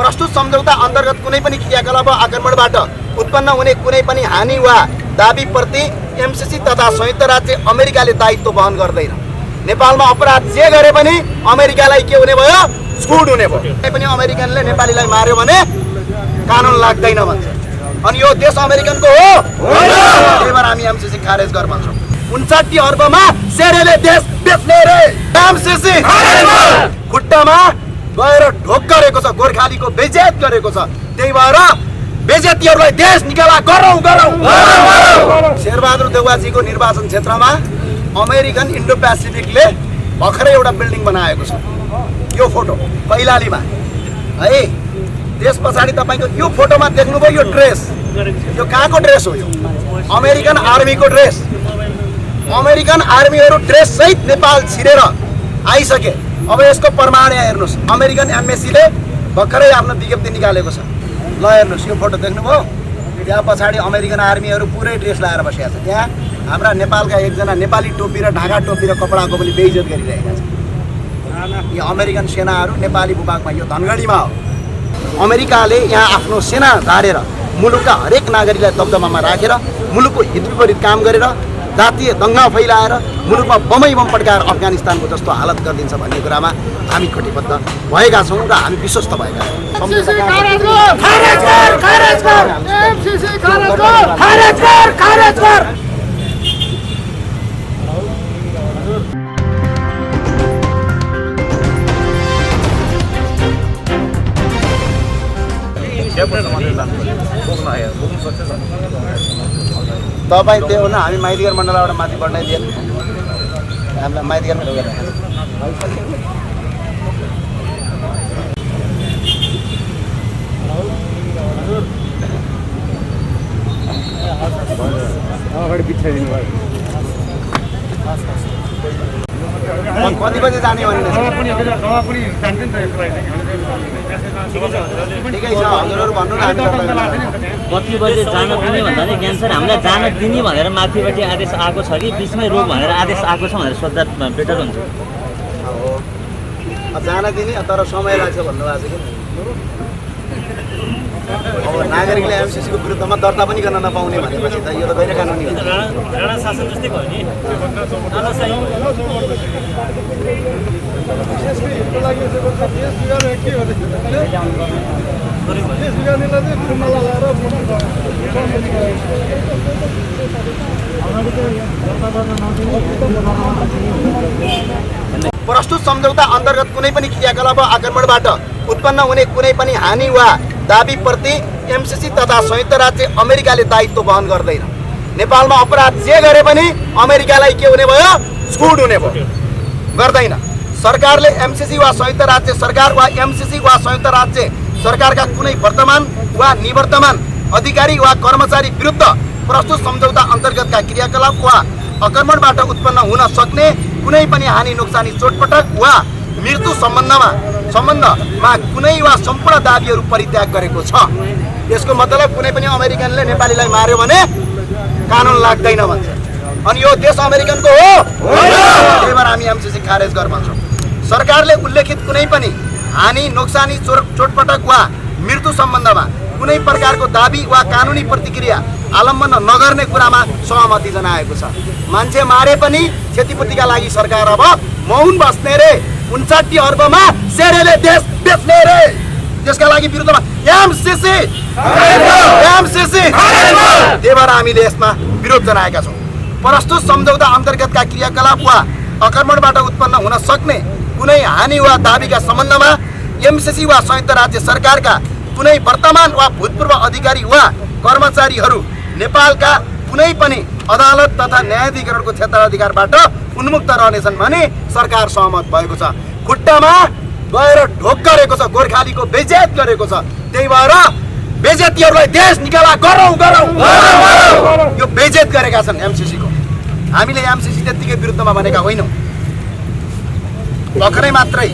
प्रस्तुत सम्झौता अन्तर्गत कुनै पनि क्रियाकलाप वा आक्रमणबाट उत्पन्न हुने कुनै पनि हानि वा दाबीप्रति एमसीसी तथा संयुक्त राज्य अमेरिकाले दायित्व वहन गर्दैन। नेपालमा अपराध जे गरे पनि अमेरिकालाई के हुने भयो? छुट हुने भयो। कुनै पनि अमेरिकनले नेपालीलाई मार्यो भने कानुन लाग्दैन भन्छ। अनि यो देश अमेरिकनको हो? त्यही भएर हामी एमसीसी खारेज गर भन्छौँ। 59 अर्बमा सेरेले देश बेच्ने रे। एमसीसी खुट्टामा गएर ढोक गरेको छ, गोर्खालीको बेइज्जत गरेको छ। त्यही भएर बेइज्जतीहरूलाई देश निकाला गरौँ गरौँ। शेरबहादुर देउवाजीको निर्वाचन क्षेत्रमा अमेरिकन इन्डो पेसिफिकले भर्खरै एउटा बिल्डिङ बनाएको छ। यो फोटो कैलालीमा है। त्यस पछाडि तपाईको यो फोटोमा देख्नुभयो यो ड्रेस, यो कहाँको ड्रेस हो? यो अमेरिकन आर्मीको ड्रेस। अमेरिकन आर्मीहरू ड्रेस सहित नेपाल छिरेर आइसके। अब यसको प्रमाण यहाँ हेर्नुहोस्। अमेरिकन एम्बेसीले भर्खरै आफ्नो विज्ञप्ति निकालेको छ। ल हेर्नुहोस् यो फोटो देख्नुभयो? त्यहाँ पछाडि अमेरिकन आर्मीहरू पुरै ड्रेस लगाएर बसेका छ। त्यहाँ हाम्रा नेपालका एकजना नेपाली टोपी र ढाका टोपी र कपडाको पनि बेइज्जत गरिरहेका छन्। यो अमेरिकन सेनाहरू नेपाली भूभागमा, यो धनगढीमा हो। अमेरिकाले यहाँ आफ्नो सेना झारेर मुलुकका हरेक नागरिकलाई दबदबामा राखेर मुलुकको हित विपरीत काम गरेर जातीय दङ्गा फैलाएर मुलुकमा बमै बम पड्काएर अफगानिस्तानको जस्तो हालत गरिदिन्छ भन्ने कुरामा हामी कटिबद्ध भएका छौँ र हामी विश्वस्त भएका छौँ। तपाईँ त्यो हुन हामी माइतीघर मण्डलबाट माथि बढ्नाइदिएन। हामीलाई माइतीघरमा ढोकेर कति बजे जाने भन्ने ठिकै छ हजुरहरू भन्नु न। कति बजे जान दिने भन्दा नि क्यान्सर हामीलाई जान दिने भनेर माथिबाट आदेश आएको छ कि बिचमै रोग भनेर आदेश आएको छ भनेर सोध्दा बेटर हुन्छ। जान दिने तर समय लाग्छ भन्नुभएको छ कि अब नागरिकले एमसीसीको विरुद्धमा दर्ता पनि गर्न नपाउने भनेपछि त यो त गैर कानुनी हो। राणा शासन जस्तै भयो नि। प्रस्तुत सम्झौता अन्तर्गत कुनै पनि क्रियाकलाप वा आक्रमणबाट उत्पन्न हुने कुनै पनि हानि वा दाबीप्रति एमसीसी तथा संयुक्त राज्य अमेरिकाले दायित्व वहन गर्दैन। नेपालमा अपराध जे गरे पनि अमेरिकालाई के हुने भयो? छुट हुने भयो। गर्दैन। सरकारले एमसीसी वा संयुक्त राज्य सरकार वा एमसीसी वा संयुक्त राज्य सरकारका कुनै वर्तमान वा निवर्तमान अधिकारी वा कर्मचारी विरुद्ध प्रस्तुत सम्झौता अन्तर्गतका क्रियाकलाप वा आक्रमणबाट उत्पन्न हुन सक्ने कुनै पनि हानि नोक्सानी चोटपटक वा मृत्यु सम्बन्धमा कुनै वा सम्पूर्ण दाबीहरू परित्याग गरेको छ। यसको मतलब कुनै पनि अमेरिकनले नेपालीलाई मार्यो भने कानुन लाग्दैन भन्छ। अनि यो देश अमेरिकनको हो? त्यही भएर हामी एमसीसी खारेज गर भन्छौँ। सरकारले उल्लेखित कुनै पनि हानि नोक्सानी चोटपटक वा मृत्यु सम्बन्धमा कुनै प्रकारको दाबी वा कानुनी प्रतिक्रिया आलम्बन नगर्ने कुरामा सहमति जनाएको छ। मान्छे मारे पनि क्षतिपूर्तिका लागि सरकार अब मौन बस्ने रे। 59 अर्बमा सेरेले देश बेच्ने रे। त्यसका लागि विरुद्धमा एमसीसी त्यही भएर हामीले यसमा विरोध जनाएका छौँ। प्रस्तुत सम्झौता अन्तर्गतका क्रियाकलाप वा आक्रमणबाट उत्पन्न हुन सक्ने कुनै हानि वा दाबीका सम्बन्धमा एमसीसी वा संयुक्त राज्य सरकारका कुनै वर्तमान वा भूतपूर्व अधिकारी वा कर्मचारीहरू नेपालका कुनै पनि अदालत तथा न्यायाधिकरणको क्षेत्राधिकारबाट उन्मुक्त रहनेछन् भने सरकार सहमत भएको छ। खुट्टामा गएर ढोक गरेको छ, गोर्खालीको बेइज्जत गरेको छ। त्यही भएर बेइज्जतीहरूलाई देश निकाला गरौँ गरौँ। यो बेइज्जत गरेका छन् एमसीसीको। हामीले एमसीसी त्यतिकै विरुद्धमा भनेका होइनौँ। भर्खरै मात्रै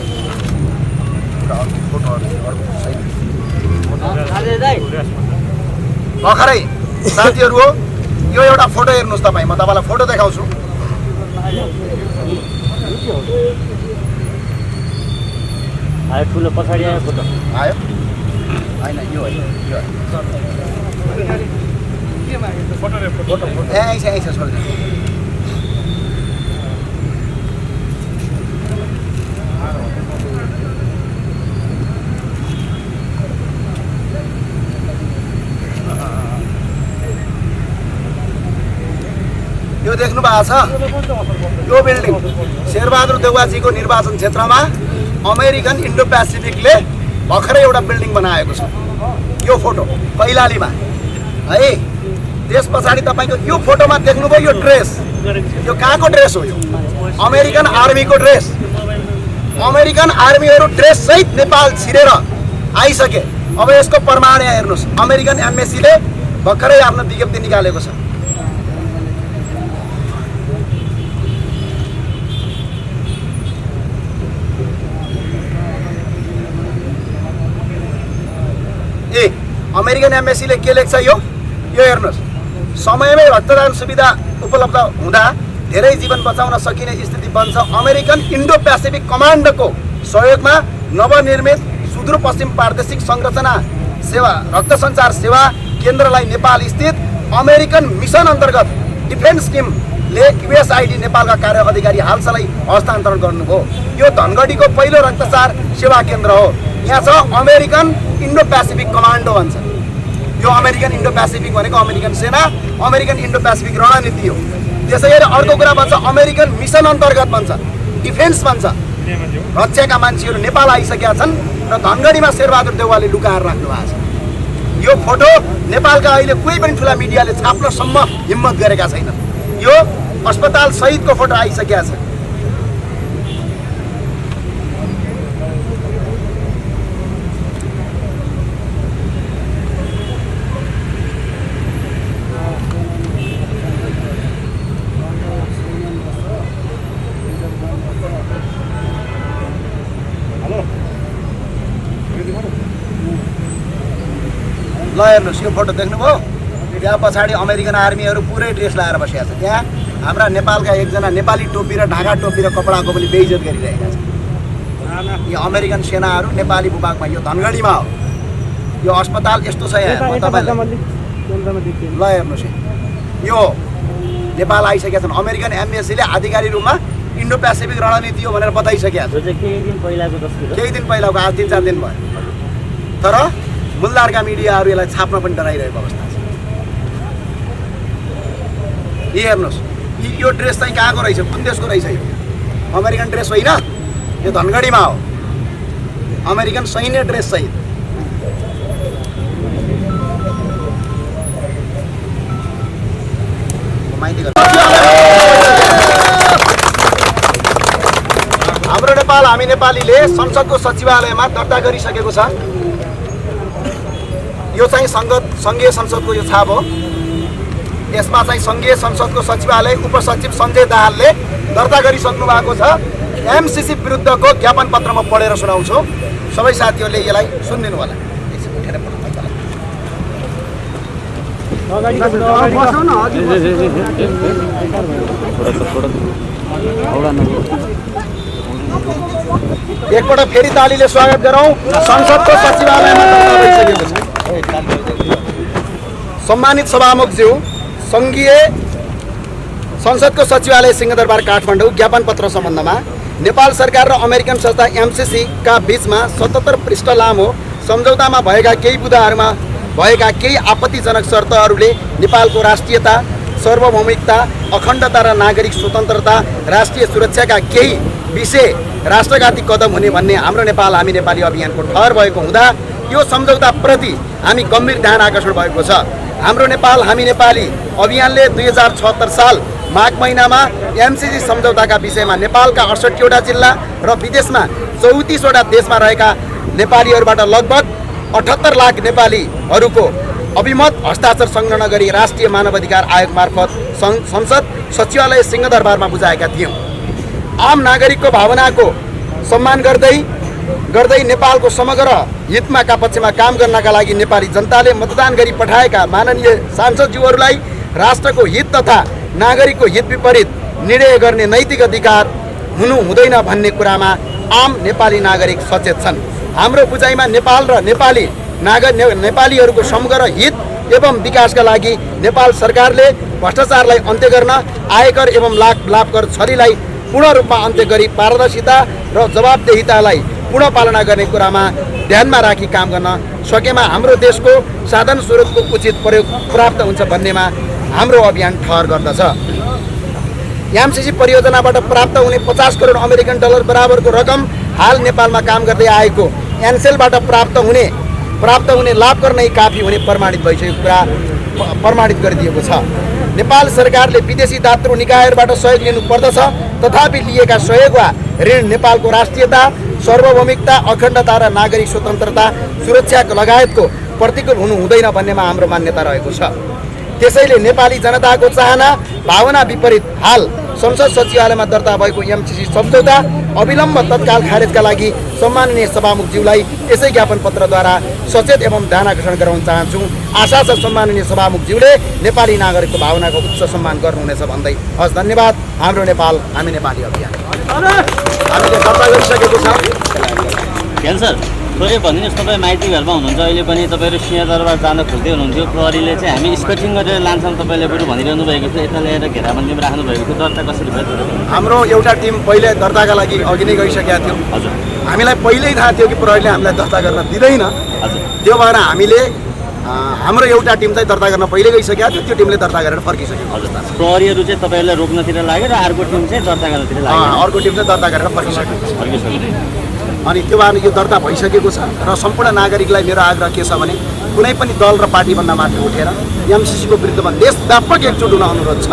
भर्खरै साथीहरू हो, यो एउटा फोटो हेर्नुहोस् तपाईँ। म तपाईँलाई फोटो देखाउँछु। ठुलो पछाडि आयो फोटो आयो। होइन यो होइन यो ऐसा छोड यो देख्नु भएको छ यो बिल्डिङ शेरबहादुर देउवाजीको निर्वाचन क्षेत्रमा अमेरिकन इन्डो पेसिफिकले भर्खरै एउटा बिल्डिङ बनाएको छ। यो फोटो कैलालीमा है। त्यस पछाडि तपाईँको यो फोटोमा देख्नुभयो यो ड्रेस, यो कहाँको ड्रेस हो? यो अमेरिकन आर्मीको ड्रेस। अमेरिकन आर्मीहरू ड्रेस सहित नेपाल छिरेर आइसके। अब यसको प्रमाण यहाँ हेर्नुहोस्, अमेरिकन एम्बेसीले भर्खरै आफ्नो विज्ञप्ति निकालेको छ। अमेरिकन एम्बेसीले के लेख्छ यो हेर्नुहोस्, समयमै रक्तदान सुविधा उपलब्ध हुँदा धेरै जीवन बचाउन सकिने स्थिति बन्छ। अमेरिकन इन्डो पेसिफिक कमान्डको सहयोगमा नवनिर्मित सुदूरपश्चिम प्रादेशिक संरचना सेवा रक्त सञ्चार सेवा केन्द्रलाई नेपाल स्थित अमेरिकन मिसन अन्तर्गत डिफेन्स टिमले युएसआइडी नेपालका कार्य अधिकारी हालसालै हस्तान्तरण गर्नुभयो। यो धनगढीको पहिलो रक्तचार सेवा केन्द्र हो। यहाँ छ अमेरिकन इन्डो पेसिफिक कमान्डो भन्छ। यो अमेरिकन इन्डो पेसिफिक भनेको अमेरिकन सेना, अमेरिकन इन्डो पेसिफिक रणनीति हो। त्यसै गरी अर्को कुरा भन्छ अमेरिकन मिसन अन्तर्गत भन्छ, डिफेन्स भन्छ। रक्षाका मान्छेहरू नेपाल आइसकेका छन् र धनगढीमा शेरबहादुर देउवाले लुकाएर राख्नु भएको छ। यो फोटो नेपालका अहिले कुनै पनि ठुला मिडियाले छाप्नसम्म हिम्मत गरेका छैनन्। यो अस्पताल सहितको फोटो आइसकेका छ। ल हेर्नुहोस्, यो फोटो देख्नुभयो? त्यहाँ पछाडि अमेरिकन आर्मीहरू पुरै ड्रेस लगाएर बसेका छन्। त्यहाँ हाम्रा नेपालका एकजना नेपाली टोपी र ढाका टोपी र कपडाको पनि बेइज्जत गरिरहेका छन्। यो अमेरिकन सेनाहरू नेपाली भूभागमा, यो धनगढीमा हो। यो अस्पताल यस्तो छ यहाँ, म तपाईँलाई ल हेर्नुहोस्, यो नेपाल आइसकेका छन्। अमेरिकन एम्बेसीले आधिकारिक रूपमा इन्डो पेसिफिक रणनीति हो भनेर बताइसकेका छन्। केही दिन पहिलाको, आज 3-4 दिन भयो। तर मुलदारका मिडियाहरू यसलाई छाप्न पनि डराइरहेको अवस्था छ। यो हेर्नुहोस्, यो ड्रेस चाहिँ कहाँको रहेछ, कुन देशको रहेछ? यो अमेरिकन ड्रेस होइन, यो धनगढीमा हो। अमेरिकन सैन्य ड्रेस सहित। हाम्रो नेपाल हामी नेपालीले संसदको सचिवालयमा दर्ता गरिसकेको छ। यो चाहिँ सङ्घीय संसदको यो छाप हो। यसमा चाहिँ सङ्घीय संसदको सचिवालय उपसचिव सञ्जय दाहालले दर्ता गरिसक्नु भएको छ। एमसिसी विरुद्धको ज्ञापन पत्र म पढेर सुनाउँछु, सबै साथीहरूले यसलाई सुनिदिनु होला। एकपल्ट फेरि तालीले स्वागत गरौँ। संसदको सचिवालयमा दर्ता भइसकेको छ। सम्मानित सभामुखज्यू, सङ्घीय संसदको सचिवालय सिंहदरबार काठमाडौँ ज्ञापन पत्र सम्बन्धमा नेपाल सरकार र अमेरिकन संस्था एमसिसी का बीचमा 77 पृष्ठ लामो सम्झौतामा भएका केही बुँदाहरूमा भएका केही आपत्तिजनक शर्तहरूले नेपालको राष्ट्रियता, सार्वभौमिकता, अखण्डता र नागरिक स्वतन्त्रता, राष्ट्रिय सुरक्षाका केही विषय राष्ट्रघाती कदम हुने भन्ने हाम्रो नेपाल हामी नेपाली अभियानको ठहर भएको हुँदा यो सम्झौताप्रति हामी गम्भीर ध्यान आकर्षण भएको छ। हाम्रो नेपाल हामी नेपाली अभियानले 2076 साल माघ महिनामा एमसिसी सम्झौताका विषयमा नेपालका 68वटा जिल्ला र विदेशमा 34वटा देशमा रहेका नेपालीहरूबाट लगभग 78 लाख नेपालीहरूको अभिमत हस्ताक्षर संग्रहण गरी राष्ट्रिय मानवाधिकार आयोग मार्फत संसद सचिवालय सिंहदरबारमा बुझाएका थियौँ। आम नागरिकको भावनाको सम्मान गर्दै नेपालको समग्र हितका पक्षमा काम गर्नका लागि नेपाली जनताले मतदान गरी पठाएका माननीय सांसदज्यूहरूलाई राष्ट्रको हित तथा नागरिकको हित विपरीत निर्णय गर्ने नैतिक अधिकार हुनु हुँदैन भन्ने कुरामा आम नेपाली नागरिक सचेत छन्। हाम्रो बुझाइमा नेपाल र नेपाली नेपालीहरूको समग्र हित एवं विकासका लागि नेपाल सरकारले भ्रष्टाचारलाई अन्त्य गर्न आयकर एवं लाभ कर छलीलाई पूर्ण रूपमा अन्त्य गरी पारदर्शिता र जवाबदेहितालाई पूर्ण पालना गर्ने कुरामा ध्यानमा राखी काम गर्न सकेमा हाम्रो देशको साधन स्रोतको उचित प्रयोग प्राप्त हुन्छ भन्नेमा हाम्रो अभियान ठहर गर्दछ। एमसिसी परियोजनाबाट प्राप्त हुने 50 करोड अमेरिकन डलर बराबरको रकम हाल नेपालमा काम गर्दै आएको एनसेलबाट प्राप्त हुने लाभ कर नै काफी हुने प्रमाणित भइसकेको कुरा प्रमाणित गरिदिएको छ। नेपाल सरकारले विदेशी दातृ निकायहरूबाट सहयोग लिनु पर्दछ, तथापि लिएका सहयोग वा ऋण नेपालको राष्ट्रियता, सार्वभौमिकता, अखण्डता र नागरिक स्वतन्त्रता सुरक्षा लगायतको प्रतिकूल हुनु हुँदैन भन्नेमा हाम्रो मान्यता रहेको छ। त्यसैले नेपाली जनताको चाहना भावना विपरीत हाल संसद सचिवालयमा दर्ता भएको एमसिसी सम्झौता अविलम्ब तत्काल खारेजका लागि सम्माननीय सभामुखज्यूलाई यसै ज्ञापन पत्रद्वारा सचेत एवं ध्यानाकर्षण गराउन चाहन्छु। आशा छ सम्माननीय सभामुखज्यूले नेपाली नागरिकको भावनाको उच्च सम्मान गर्नुहुनेछ भन्दै हस्, धन्यवाद। हाम्रो नेपाल हामी नेपाली अभियान हामीले दर्ता गरिसकेको छ। क्यान्सर थोरै भनिदिनुहोस्, तपाईँ माइती घरमा हुनुहुन्छ, अहिले पनि तपाईँहरू सिंहदरबार जान खोज्दै हुनुहुन्थ्यो, प्रहरीले चाहिँ हामी स्कटिङ गरेर लान्छौँ तपाईँले बरु भनिरहनु भएको थियो, यता ल्याएर घेराबन्दीमा राख्नु भएको थियो, दर्ता कसरी भयो? हाम्रो एउटा टिम पहिले दर्ताका लागि अघि नै गइसकेका थियो। हजुर, हामीलाई पहिल्यै थाहा थियो कि प्रहरीले हामीलाई दर्ता गर्न दिँदैन। हजुर, त्यो भएर हामीले हाम्रो एउटा टिम चाहिँ दर्ता गर्न पहिले गइसकेका थियो, त्यो टिमले दर्ता गरेर फर्किसक्यो। हजुर, प्रहरीहरू चाहिँ तपाईँहरूलाई रोक्नतिर लाग्यो र अर्को टिम चाहिँ दर्ता गर्नतिर लाग्यो, अर्को टिम चाहिँ दर्ता गरेर फर्किसक्यो। अनि त्यो भएर यो दर्ता भइसकेको छ र सम्पूर्ण नागरिकलाई मेरो आग्रह के छ भने कुनै पनि दल र पार्टीभन्दा माथि उठेर एमसिसीको विरुद्धमा देशव्यापक एकजुट हुन अनुरोध छ।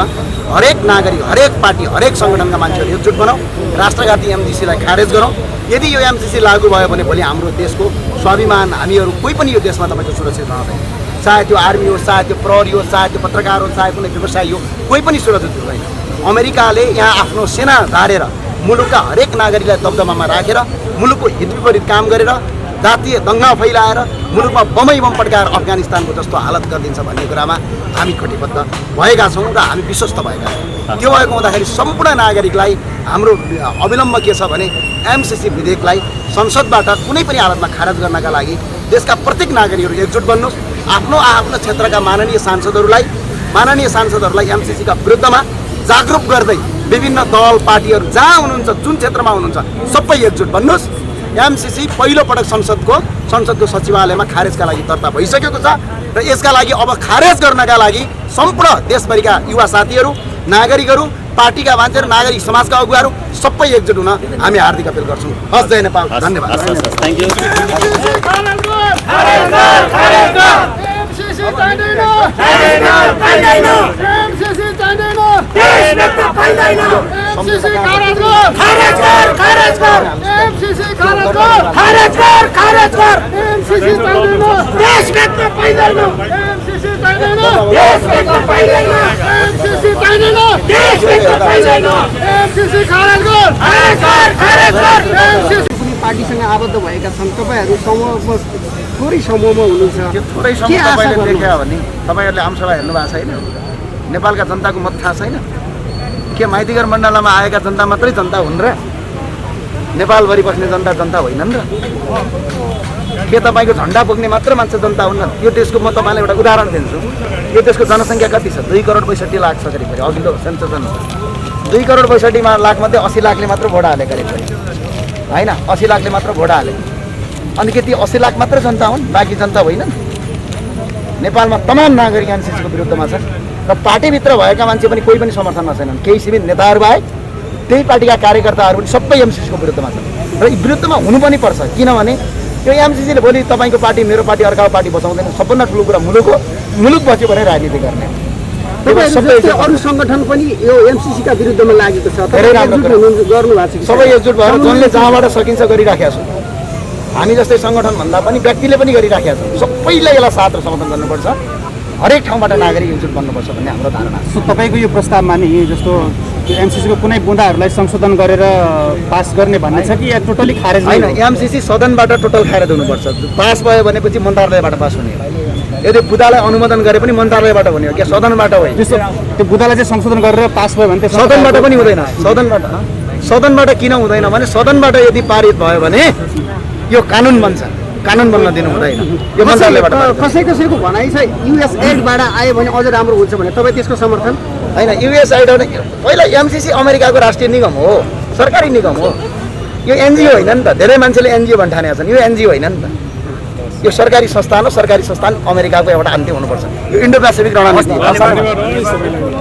हरेक नागरिक, हरेक पार्टी, हरेक सङ्गठनका मान्छेहरू एकजुट बनाऊ, राष्ट्रघाती एमसिसीलाई खारेज गरौँ। यदि यो एमसिसी लागू भयो भने भोलि हाम्रो देशको स्वाभिमान हामीहरू कोही पनि यो देशमा तपाईँको सुरक्षित रहँदैन। चाहे त्यो आर्मी होस्, चाहे त्यो प्रहरी होस्, चाहे त्यो पत्रकार होस्, चाहे कुनै व्यवसायी हो, कोही पनि सुरक्षित हुँदैन। अमेरिकाले यहाँ आफ्नो सेना झारेर मुलुकका हरेक नागरिकलाई दबदबामा राखेर मुलुकको हित विपरीत काम गरेर जातीय दङ्गा फैलाएर मुलुकमा बमै बम पड्काएर अफगानिस्तानको जस्तो हालत गरिदिन्छ भन्ने कुरामा हामी कटिबद्ध भएका छौँ र हामी विश्वस्त भएका छौँ। त्यो भएको हुँदाखेरि सम्पूर्ण नागरिकलाई हाम्रो अविलम्ब के छ भने एमसिसी विधेयकलाई संसदबाट कुनै पनि हालतमा खारेज गर्नका लागि देशका प्रत्येक नागरिकहरू एकजुट बन्नुहोस्। आफ्नो आफ्नो क्षेत्रका माननीय सांसदहरूलाई एमसिसीका विरुद्धमा जागरुक गर्दै विभिन्न दल पार्टीहरू जहाँ हुनुहुन्छ, जुन क्षेत्रमा हुनुहुन्छ, सबै एकजुट बन्नुहोस्। एमसिसी पहिलोपटक संसदको सचिवालयमा खारेजका लागि दर्ता भइसकेको छ र यसका लागि अब खारेज गर्नका लागि सम्पूर्ण देशभरिका युवा साथीहरू, नागरिकहरू, पार्टीका मान्छेहरू, नागरिक समाजका अगुवाहरू सबै एकजुट हुन हामी हार्दिक अपील गर्छौँ। हस्, जय नेपाल, धन्यवाद। Thank you. पार्टीसँग आबद्ध भएका छन्, तपाईँहरू समूहमा थोरै समूहमा हुनुहुन्छ, त्यो थोरै समूह तपाईँले देख्यो भने तपाईँहरूले आमसभा हेर्नु भएको छैन? नेपालका जनताको मत थाहा छैन के? माइतीघर मण्डलमा आएका जनता मात्रै जनता हुन् र? नेपालभरि बस्ने जनता होइनन् र? के तपाईँको झन्डा बोक्ने मात्र मान्छे जनता हुन्? यो देशको म तपाईँलाई एउटा उदाहरण दिन्छु। यो देशको जनसङ्ख्या कति छ? 2 करोड 62 लाख छ करिब। अघिल्लो सेन्सस अनुसार 2 करोड 62 लाख मध्ये 80 लाखले मात्र भोट हाले करिब होइन, 80 लाखले मात्र भोट हाले। अनि के ती 80 लाख मात्र जनता हुन्, बाँकी जनता होइनन्? नेपालमा तमाम नागरिक एमसिसीको विरुद्धमा छन् र पार्टीभित्र भएका मान्छे पनि कोही पनि समर्थनमा छैनन्। केही सीमित नेताहरू बाहेक त्यही पार्टीका कार्यकर्ताहरू पनि सबै एमसिसीको विरुद्धमा छन् र यी विरुद्धमा हुनु पनि पर्छ। किनभने यो एमसिसीले भोलि तपाईँको पार्टी, मेरो पार्टी, अर्काको पार्टी बचाउँदैन। सबभन्दा ठुलो कुरा मुलुक बच्यो भने राजनीति गर्ने। अरू सङ्गठन पनि यो एमसिसीका विरुद्धमा लागेको छ, धेरै राम्रो गर्नु भएको छ। सबै एकजुट भएर जसले जहाँबाट सकिन्छ गरिराखेका छौँ। हामी जस्तै सङ्गठन भन्दा पनि व्यक्तिले पनि गरिराखेका छौँ। सबैलाई यसलाई साथ र समर्थन गर्नुपर्छ। हरेक ठाउँबाट नागरिक एकजुट बन्नुपर्छ भन्ने हाम्रो धारणा छ। तपाईँको यो प्रस्तावमा नि जस्तो एमसिसीको कुनै बुँदाहरूलाई संशोधन गरेर पास गर्ने भन्ने छ कि या टोटली खारेज? होइन, एमसिसी सदनबाट टोटल खारेज हुनुपर्छ। पास भयो भनेपछि मन्त्रालयबाट पास हुने हो। यदि बुँदालाई अनुमोदन गरे पनि मन्त्रालयबाट हुने हो, क्या सदनबाट होइन। त्यो बुँदालाई चाहिँ संशोधन गरेर पास भयो भने सदनबाट पनि हुँदैन। सदनबाट किन हुँदैन भने सदनबाट यदि पारित भयो भने यो कानुन बन्छ। कानुन बन्न दिनु हुँदैन यो मन्त्रालयबाट कसैको भनाइ छ युएस एडबाट आयो भने अझ राम्रो हुन्छ भने तपाईँ त्यसको समर्थन? होइन युएसआइड पहिला एमसिसी अमेरिकाको राष्ट्रिय निगम हो, सरकारी निगम हो, यो एनजिओ होइन नि त। धेरै मान्छेले एनजिओ भन्न ठानेका छन्, यो एनजिओ होइन नि त, यो सरकारी संस्थान हो। सरकारी संस्थान अमेरिकाको एउटा अन्त्य हुनुपर्छ। यो इन्डो पेसिफिक रणनीति हो।